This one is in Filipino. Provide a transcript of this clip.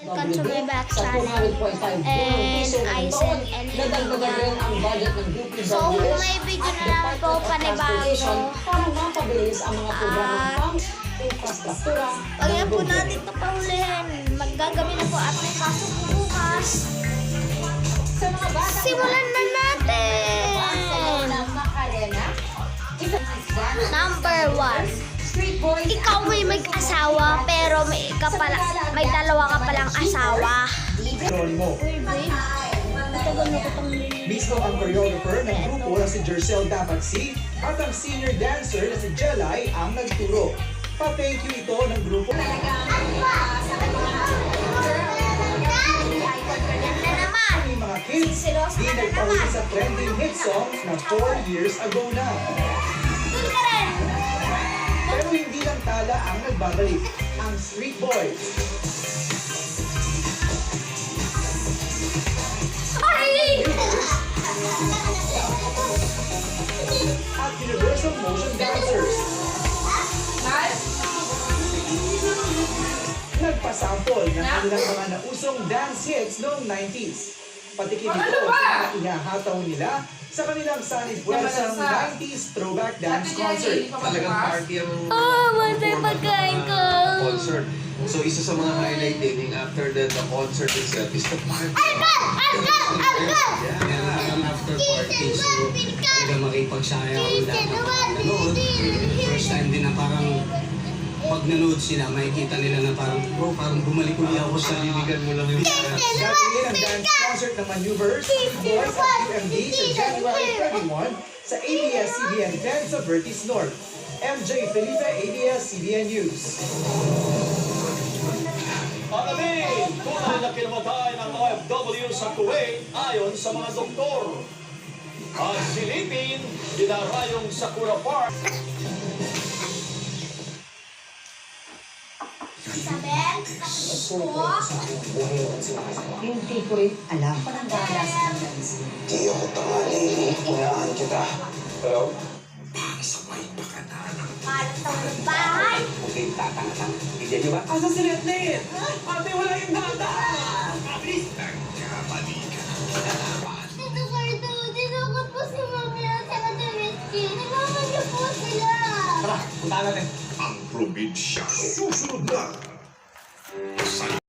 welcome to my back channel, and Aizen and Lydia. So kung may video na naman po panibago, wag yan po natin ito pahulihin. Maggagabi na po at may pasok bukas. Simulan na natin! Number 1. Ikaw may mag-asawa pero may dalawa ka palang asawa. Mismo ang choreographer ng grupo na si Jercel Dapatsi at ang senior dancer na si Jelay ang nagturo. Pa-thank you ito ng grupo. Ang mga kids, di nagpahuli sa trending hit song na 4 years ago na. Pero hindi lang tala ang nagbabalik, ang Street Boys. At Universal Motion Dancers. Nagpasample ng kanilang mga nausong dance hits noong 90s. Patikin ito sa mga inahataw nila sa kanilang Sunny Buesang 90s throwback dance concert. Talagang party ang Masay pagkain ko. concert. So isa sa mga highlight din after the concert itself is the party. Ang after party, so talaga makipagsayaw ang lahat ng mga nanood. First time din na parang pag nanood sila, makikita nila na parang, bro, parang bumalik ulit ako sa Liligan mo lang yung Gagawin ang dance concert ng Maneuvers Boys at UMD sa January 31 sa ABS-CBN 10 sa Vertis North. MJ Felipe, ABS-CBN News. Alamin, tunay na kinamatay ng OFW sa Kuwait ayon sa mga doktor. At silipin, dinarayong Sakura Park. Isabel, Hindi ko rin alam. Parang galas ang naisip. Di ako tangali, unaan kita. Hello? Sabay pa ka na. malas tayo ng bahay. Okay, tatanga lang. Hindi niyo ba? Asa si Letlet? Ate, wala yung data! Nagkamali ka ng kinalaman. Tito Cardo, tinukot po si Mami at saka si Rizky. Nagmamadyo po sila. Tara, punta natin. Ang probinsya susunod na.